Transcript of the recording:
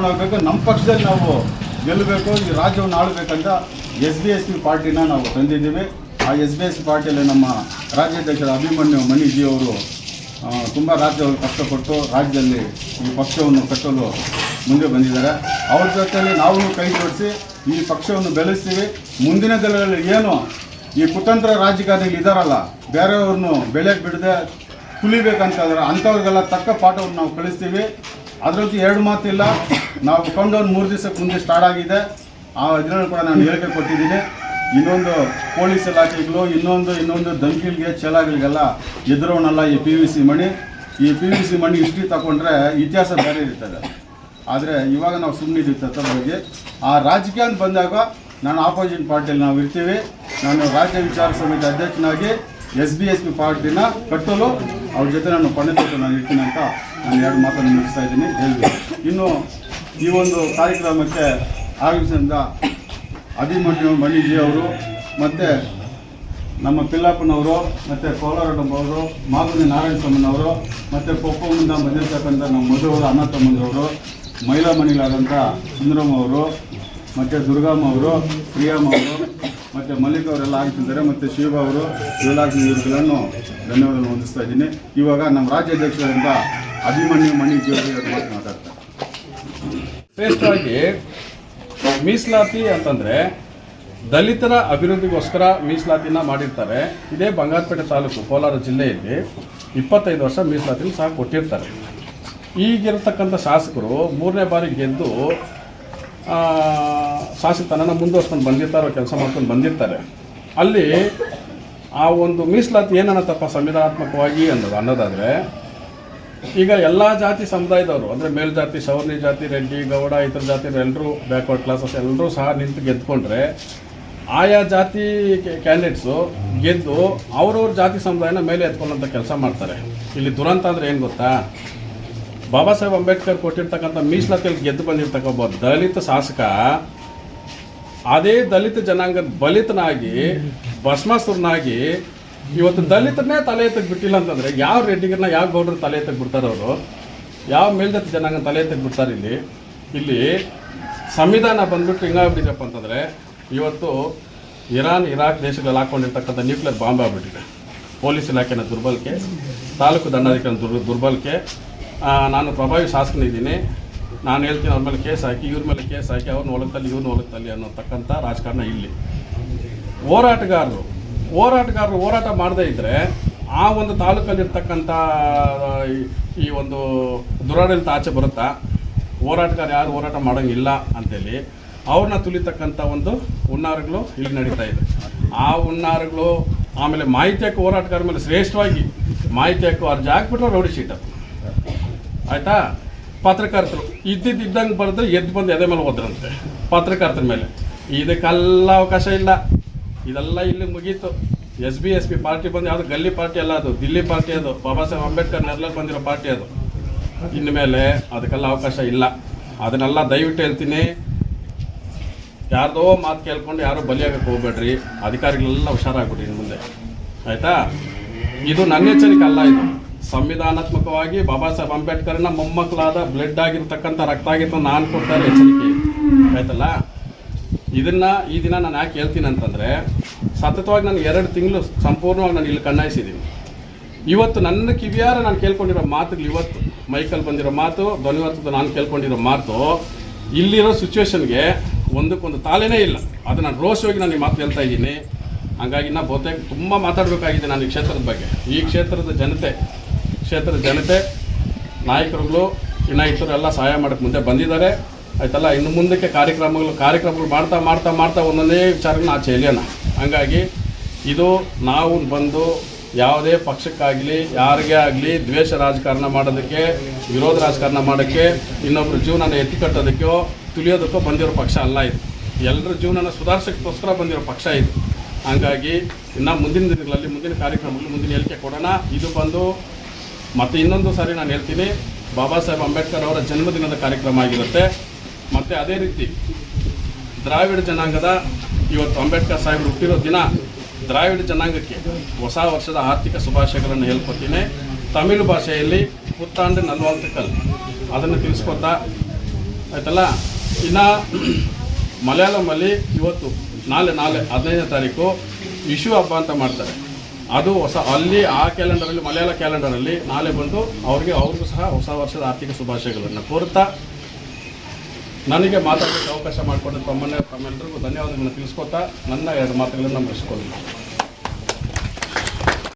ತಗೊಂಡು ಹೋಗ್ಬೇಕು, ನಮ್ಮ ಪಕ್ಷದಲ್ಲಿ ನಾವು ಗೆಲ್ಲಬೇಕು, ಈ ರಾಜ್ಯವನ್ನು ಆಳಬೇಕಂತ SBSP ಪಾರ್ಟಿನ ನಾವು ತಂದಿದ್ದೀವಿ. ಆ SBSP ಪಾರ್ಟಿಯಲ್ಲಿ ನಮ್ಮ ರಾಜ್ಯಾಧ್ಯಕ್ಷರ ಅಭಿಮನ್ಯು ಮಣಿಜಿ ಅವರು ತುಂಬ ರಾಜ್ಯವನ್ನು ಕಷ್ಟಪಟ್ಟು ರಾಜ್ಯದಲ್ಲಿ ಈ ಪಕ್ಷವನ್ನು ಕಟ್ಟಲು ಮುಂದೆ ಬಂದಿದ್ದಾರೆ. ಅವ್ರ ಜೊತೆಯಲ್ಲಿ ನಾವು ಕೈ ಜೋಡಿಸಿ ಈ ಪಕ್ಷವನ್ನು ಬೆಳೆಸ್ತೀವಿ. ಮುಂದಿನ ದಿನಗಳಲ್ಲಿ ಏನು ಈ ಕುತಂತ್ರ ರಾಜಕಾರಣಿಗಳು ಇದ್ದಾರಲ್ಲ, ಬೇರೆಯವ್ರನ್ನು ಬೆಳೆಗೆ ಬಿಡದೆ ತುಲಿಬೇಕಂತಂದ್ರೆ ಅಂಥವ್ರಿಗೆಲ್ಲ ತಕ್ಕ ಪಾಠವನ್ನು ನಾವು ಕಳಿಸ್ತೀವಿ. ಅದರಂತೂ ಎರಡು ಮಾತಿಲ್ಲ. ನಾವು ಕೌಂಟೌನ್ 3 ದಿವಸಕ್ಕೆ ಮುಂದೆ ಸ್ಟಾರ್ಟ್ ಆಗಿದೆ. ಆ ಇದರಲ್ಲಿ ಕೂಡ ನಾನು ಹೇಳಿಕೆ ಕೊಟ್ಟಿದ್ದೀನಿ. ಇನ್ನೊಂದು ಪೊಲೀಸ್ ಇಲಾಖೆಗಳು ಇನ್ನೊಂದು ದಂಕಿಗಳಿಗೆ ಛಲಗಳಿಗೆಲ್ಲ ಎದುರೋನಲ್ಲ ಈ PVC ಮಣಿ. ಈ PVC ಮಣಿ ಹಿಸ್ಟ್ರಿ ತಗೊಂಡ್ರೆ ಇತಿಹಾಸ ಬೇರೆ ಇರ್ತದೆ. ಆದರೆ ಇವಾಗ ನಾವು ಸುಮ್ಮನಿದ್ದೀವಿ ತತ್ವದ ಬಗ್ಗೆ. ಆ ರಾಜಕೀಯ ಬಂದಾಗ ನಾನು ಆಪೋಸಿಷನ್ ಪಾರ್ಟಿಯಲ್ಲಿ ನಾವು ಇರ್ತೀವಿ. ನಾನು ರಾಜ್ಯ ವಿಚಾರ ಸಮಿತಿ ಅಧ್ಯಕ್ಷನಾಗಿ SBSP ಪಾರ್ಟಿನ ಕಟ್ಟಲು ಅವ್ರ ಜೊತೆ ನಾನು ಕೊನೆತೊಟ್ಟು ನಾನು ಇರ್ತೀನಿ ಅಂತ ನಾನು 2 ಮಾತನ್ನು ಮುಗಿಸ್ತಾ ಇದ್ದೀನಿ. ಇನ್ನು ಈ ಒಂದು ಕಾರ್ಯಕ್ರಮಕ್ಕೆ ಆಗಮಿಸಿದ ಅಭಿಮನ್ಯು ಮಣಿಜಿ ಅವರು ಮತ್ತು ನಮ್ಮ ಪಿಲ್ಲಪ್ಪನವರು ಮತ್ತು ಕೋಲಾರಡಂಬವರು, ಮಾಗುನಿ ನಾರಾಯಣ ಸ್ವಾಮಿನವರು ಮತ್ತು ಕೊಪ್ಪದಿಂದ ಬಂದಿರತಕ್ಕಂಥ ನಮ್ಮ ಮಧುವರು ಅಣ್ಣ ತಮ್ಮಂದಿರವರು, ಮಹಿಳಾ ಮಣಿಗಳಾದಂಥ ಸುಂದರಮ್ಮ ಅವರು ಮತ್ತು ದುರ್ಗಮ್ಮ ಅವರು, ಪ್ರಿಯಮ್ಮ ಅವರು ಮತ್ತು ಮಲ್ಲಿಕ್ ಅವರೆಲ್ಲ ಆಗ್ತಿದ್ದಾರೆ ಮತ್ತು ಶಿವ ಅವರು ಇವರೆಲ್ಲರೂ ಧನ್ಯವಾದ ಹೊಂದಿಸ್ತಾ ಇದ್ದೀನಿ. ಇವಾಗ ನಮ್ಮ ರಾಜ್ಯಾಧ್ಯಕ್ಷರಾದಂಥ ಅಭಿಮನ್ಯು ಮಣಿಜಿ ಅವರು ಮಾತಾಡ್ತಾರೆ. ಶ್ರೇಷ್ಠವಾಗಿ ಮೀಸಲಾತಿ ಅಂತಂದರೆ ದಲಿತರ ಅಭಿವೃದ್ಧಿಗೋಸ್ಕರ ಮೀಸಲಾತಿನ ಮಾಡಿರ್ತಾರೆ. ಇದೇ ಬಂಗಾರಪೇಟೆ ತಾಲೂಕು ಕೋಲಾರ ಜಿಲ್ಲೆಯಲ್ಲಿ 25 ವರ್ಷ ಮೀಸಲಾತಿನ ಸಹ ಕೊಟ್ಟಿರ್ತಾರೆ. ಈಗಿರತಕ್ಕಂಥ ಶಾಸಕರು 3ನೇ ಬಾರಿ ಗೆದ್ದು ಶಾಸಕತನನ ಮುಂದುವರ್ಸ್ಕೊಂಡು ಬಂದಿರ್ತಾರೋ ಕೆಲಸ ಮಾಡ್ಕೊಂಡು ಬಂದಿರ್ತಾರೆ. ಅಲ್ಲಿ ಆ ಒಂದು ಮೀಸಲಾತಿ ಏನನ್ನತ್ತಪ್ಪ ಸಂವಿಧಾನಾತ್ಮಕವಾಗಿ ಅನ್ನೋದಾದರೆ, ಈಗ ಎಲ್ಲ ಜಾತಿ ಸಮುದಾಯದವರು ಅಂದರೆ ಮೇಲ್ಜಾತಿ, ಸವರ್ಣಿ ಜಾತಿ, ರೆಡ್ಡಿ, ಗೌಡ, ಇತರ ಜಾತಿಯವರು ಎಲ್ಲರೂ ಬ್ಯಾಕ್ವರ್ಡ್ ಕ್ಲಾಸಸ್ ಎಲ್ಲರೂ ಸಹ ನಿಂತು ಗೆದ್ದುಕೊಂಡ್ರೆ ಆಯಾ ಜಾತಿ ಕ್ಯಾಂಡಿಡೇಟ್ಸು ಗೆದ್ದು ಅವ್ರವ್ರ ಜಾತಿ ಸಮುದಾಯನ ಮೇಲೆ ಎತ್ಕೊಳ್ಳೋಂಥ ಕೆಲಸ ಮಾಡ್ತಾರೆ. ಇಲ್ಲಿ ದುರಂತ ಅಂದರೆ ಏನು ಗೊತ್ತಾ, ಬಾಬಾ ಸಾಹೇಬ್ ಅಂಬೇಡ್ಕರ್ ಕೊಟ್ಟಿರ್ತಕ್ಕಂಥ ಮೀಸಲಾತಿಯಲ್ಲಿ ಗೆದ್ದು ಬಂದಿರ್ತಕ್ಕ ಒಬ್ಬ ದಲಿತ ಶಾಸಕ ಅದೇ ದಲಿತ ಜನಾಂಗದ ಬಲಿತನಾಗಿ ಭಸ್ಮಾಸುರನಾಗಿ ಇವತ್ತು ದಲಿತನೇ ತಲೆ ಎತ್ತಕ್ಕೆ ಬಿಟ್ಟಿಲ್ಲ ಅಂತಂದರೆ ಯಾವ ರೆಡ್ಡಿಗರನ್ನ ಯಾವ ಗೌಡರು ತಲೆ ಎತ್ತಕ್ಕೆ ಬಿಡ್ತಾರೆ? ಅವರು ಯಾವ ಮೇಲ್ಜಾತಿ ಜನಾಂಗ ತಲೆ ಎತ್ತಕ್ಕೆ ಬಿಡ್ತಾರೆ? ಇಲ್ಲಿ ಸಂವಿಧಾನ ಬಂದ್ಬಿಟ್ಟು ಹಿಂಗಾಗ್ಬಿಟ್ಟಿದೆಯಪ್ಪ ಅಂತಂದರೆ, ಇವತ್ತು ಇರಾನ್, ಇರಾಕ್ ದೇಶಗಳಲ್ಲಿ ಹಾಕ್ಕೊಂಡಿರ್ತಕ್ಕಂಥ ನ್ಯೂಕ್ಲಿಯರ್ ಬಾಂಬ್ ಆಗಿಬಿಟ್ಟಿದೆ. ಪೊಲೀಸ್ ಇಲಾಖೆನ ದುರ್ಬಳಕೆ, ತಾಲೂಕು ದಂಡಾಧಿಕಾರಿ ದುರ್ಬಳಕೆ. ನಾನು ಪ್ರಭಾವಿ ಶಾಸಕನಿದ್ದೀನಿ, ನಾನು ಹೇಳ್ತೀನಿ ಅವ್ರ ಮೇಲೆ ಕೇಸ್ ಹಾಕಿ, ಇವ್ರ ಮೇಲೆ ಕೇಸ್ ಹಾಕಿ, ಅವ್ರನ್ನ ಒಳಗಲ್ಲಿ ಇವ್ರನ್ನ ಒಳಗಲ್ಲಿ ಅನ್ನೋತಕ್ಕಂಥ ರಾಜಕಾರಣ ಇಲ್ಲಿ. ಹೋರಾಟಗಾರರು ಹೋರಾಟ ಮಾಡದೇ ಇದ್ದರೆ ಆ ಒಂದು ತಾಲೂಕಲ್ಲಿರ್ತಕ್ಕಂಥ ಈ ಒಂದು ದುರಾಡಳಿತ ಆಚೆ ಬರುತ್ತಾ? ಹೋರಾಟಗಾರ ಯಾರು ಹೋರಾಟ ಮಾಡೋಂಗಿಲ್ಲ ಅಂತೇಳಿ ಅವ್ರನ್ನ ತುಲಿತಕ್ಕಂಥ ಒಂದು ಹುನ್ನಾರಗಳು ಇಲ್ಲಿ ನಡೀತಾ ಇದೆ. ಆ ಹುನ್ನಾರಗಳು ಆಮೇಲೆ ಮಾಹಿತಿ ಹಕ್ಕು ಹೋರಾಟಗಾರ ಮೇಲೆ ಶ್ರೇಷ್ಠವಾಗಿ ಮಾಹಿತಿ ಹಕ್ಕು ಅರ್ಜಿ ಹಾಕ್ಬಿಟ್ರೆ ರೌಡಿ ಶೀಟರ್ ಆಯಿತಾ. ಪತ್ರಕರ್ತರು ಇದ್ದಂಗೆ ಬರೆದ್ರೆ ಎದ್ದು ಬಂದು ಎದೆ ಮೇಲೆ ಹೋದ್ರಂತೆ ಪತ್ರಕರ್ತರ ಮೇಲೆ. ಇದಕ್ಕೆಲ್ಲ ಅವಕಾಶ ಇಲ್ಲ. ಇದೆಲ್ಲ ಇಲ್ಲಿ ಮುಗೀತು. SBSP ಪಾರ್ಟಿ ಬಂದು ಯಾವುದು ಗಲ್ಲಿ ಪಾರ್ಟಿ ಅಲ್ಲ, ಅದು ದಿಲ್ಲಿ ಪಾರ್ಟಿ, ಅದು ಬಾಬಾ ಸಾಹೇಬ್ ಅಂಬೇಡ್ಕರ್ ನೆರಳಲ್ಲಿ ಬಂದಿರೋ ಪಾರ್ಟಿ ಅದು. ಇನ್ಮೇಲೆ ಅದಕ್ಕೆಲ್ಲ ಅವಕಾಶ ಇಲ್ಲ. ಅದನ್ನೆಲ್ಲ ದಯವಿಟ್ಟು ಹೇಳ್ತೀನಿ, ಯಾರ್ದೋ ಮಾತು ಕೇಳ್ಕೊಂಡು ಯಾರೋ ಬಲಿಯಾಗಕ್ಕೆ ಹೋಗ್ಬೇಡ್ರಿ. ಅಧಿಕಾರಿಗಳೆಲ್ಲ ಹುಷಾರಾಗ್ಬಿಡ್ರಿ ಇನ್ನು ಮುಂದೆ, ಆಯಿತಾ. ಇದು ನನ್ನ ಎಚ್ಚರಿಕೆ ಅಲ್ಲ, ಇದು ಸಂವಿಧಾನಾತ್ಮಕವಾಗಿ ಬಾಬಾ ಸಾಹೇಬ್ ಅಂಬೇಡ್ಕರ್ನ ಮೊಮ್ಮಕ್ಕಳಾದ ಬ್ಲಡ್ ಆಗಿರ್ತಕ್ಕಂಥ ರಕ್ತ ಆಗಿತ್ತು ನಾನು ಕೊಡ್ತಾರೆ ಎಚ್ಚರಿಕೆ, ಆಯ್ತಲ್ಲ. ಈ ದಿನ ನಾನು ಯಾಕೆ ಹೇಳ್ತೀನಿ ಅಂತಂದರೆ, ಸತತವಾಗಿ ನಾನು 2 ತಿಂಗಳು ಸಂಪೂರ್ಣವಾಗಿ ನಾನು ಇಲ್ಲಿ ಕಣ್ಣಾಯಿಸಿದ್ದೀನಿ. ಇವತ್ತು ನನ್ನ ಕಿವಿಯಾರ ನಾನು ಕೇಳ್ಕೊಂಡಿರೋ ಮಾತುಗಳು, ಇವತ್ತು ಮೈಕಲ್ಲಿ ಬಂದಿರೋ ಮಾತು, ಧ್ವನಿವರ್ತದ ನಾನು ಕೇಳ್ಕೊಂಡಿರೋ ಮಾತು, ಇಲ್ಲಿರೋ ಸಿಚುವೇಶನ್ಗೆ ಒಂದಕ್ಕೊಂದು ತಾಲೇನೇ ಇಲ್ಲ. ಅದು ನಾನು ರೋಷವಾಗಿ ನಾನು ಈ ಮಾತು ಹೇಳ್ತಾ ಇದ್ದೀನಿ. ಹಾಗಾಗಿ ನಾನು ಬಹುತೇಕ ತುಂಬ ಮಾತಾಡಬೇಕಾಗಿದೆ ನಾನು ಈ ಕ್ಷೇತ್ರದ ಬಗ್ಗೆ. ಈ ಕ್ಷೇತ್ರದ ಜನತೆ ನಾಯಕರುಗಳು ಇನ್ನು ಎಲ್ಲ ಸಹಾಯ ಮಾಡೋಕ್ಕೆ ಮುಂದೆ ಬಂದಿದ್ದಾರೆ, ಆಯ್ತಲ್ಲ. ಇನ್ನು ಮುಂದಕ್ಕೆ ಕಾರ್ಯಕ್ರಮಗಳು ಮಾಡ್ತಾ ಒಂದೊಂದೇ ವಿಚಾರಗಳನ್ನ ಆಚೆ ಎಳೆಯೋಣ. ಹಂಗಾಗಿ ಇದು ನಾವು ಬಂದು ಯಾವುದೇ ಪಕ್ಷಕ್ಕಾಗಲಿ ಯಾರಿಗೇ ಆಗಲಿ ದ್ವೇಷ ರಾಜಕಾರಣ ಮಾಡೋದಕ್ಕೆ, ವಿರೋಧ ರಾಜಕಾರಣ ಮಾಡೋಕ್ಕೆ, ಇನ್ನೊಬ್ಬರ ಜೀವನನ ಎತ್ತಿ ಕಟ್ಟೋದಕ್ಕೋ ತುಳಿಯೋದಕ್ಕೋ ಬಂದಿರೋ ಪಕ್ಷ ಅಲ್ಲ ಇದು. ಎಲ್ಲರ ಜೀವನನ ಸುಧಾರಿಸೋಕ್ಕೋಸ್ಕರ ಬಂದಿರೋ ಪಕ್ಷ ಇದು. ಹಾಗಾಗಿ ಇನ್ನು ಮುಂದಿನ ದಿನಗಳಲ್ಲಿ ಮುಂದಿನ ಕಾರ್ಯಕ್ರಮಗಳು ಮುಂದಿನ ಹೇಳಿಕೆ ಕೊಡೋಣ. ಇದು ಬಂದು ಮತ್ತು ಇನ್ನೊಂದು ಸಾರಿ ನಾನು ಹೇಳ್ತೀನಿ, ಬಾಬಾ ಸಾಹೇಬ್ ಅಂಬೇಡ್ಕರ್ ಅವರ ಜನ್ಮದಿನದ ಕಾರ್ಯಕ್ರಮ ಆಗಿರುತ್ತೆ. ಮತ್ತು ಅದೇ ರೀತಿ ದ್ರಾವಿಡ ಜನಾಂಗದ ಇವತ್ತು ಅಂಬೇಡ್ಕರ್ ಸಾಹೇಬರು ಹುಟ್ಟಿರೋ ದಿನ, ದ್ರಾವಿಡ ಜನಾಂಗಕ್ಕೆ ಹೊಸ ವರ್ಷದ ಆರ್ಥಿಕ ಶುಭಾಶಯಗಳನ್ನು ಹೇಳ್ಕೊತೀನಿ. ತಮಿಳು ಭಾಷೆಯಲ್ಲಿ ಪುತ್ತಾಂಡು ನಲ್ವಾಳ್ತಕ್ಕಲ್ ಅದನ್ನು ತಿಳಿಸ್ಕೊತಾ ಆಯ್ತಲ್ಲ. ಇನ್ನು ಮಲಯಾಳಮಲ್ಲಿ ಇವತ್ತು ನಾಳೆ 15ನೇ ತಾರೀಕು ವಿಶು ಹಬ್ಬ ಅಂತ ಮಾಡ್ತಾರೆ. ಅದು ಹೊಸ ಅಲ್ಲಿ ಆ ಕ್ಯಾಲೆಂಡರಲ್ಲಿ, ಮಲಯಾಳ ಕ್ಯಾಲೆಂಡರಲ್ಲಿ ನಾಳೆ ಬಂದು ಅವ್ರಿಗೂ ಸಹ ಹೊಸ ವರ್ಷದ ಆರ್ಥಿಕ ಶುಭಾಶಯಗಳನ್ನು ಕೋರುತ್ತಾ ನನಗೆ ಮಾತಾಡೋಕ್ಕೆ ಅವಕಾಶ ಮಾಡಿಕೊಟ್ಟು ತಮ್ಮೆಲ್ಲರಿಗೂ ಧನ್ಯವಾದಗಳನ್ನು ತಿಳಿಸ್ಕೊತಾ ನನ್ನ 2 ಮಾತುಗಳನ್ನು ಮುಗಿಸ್ಕೊಳ್ಳಿ.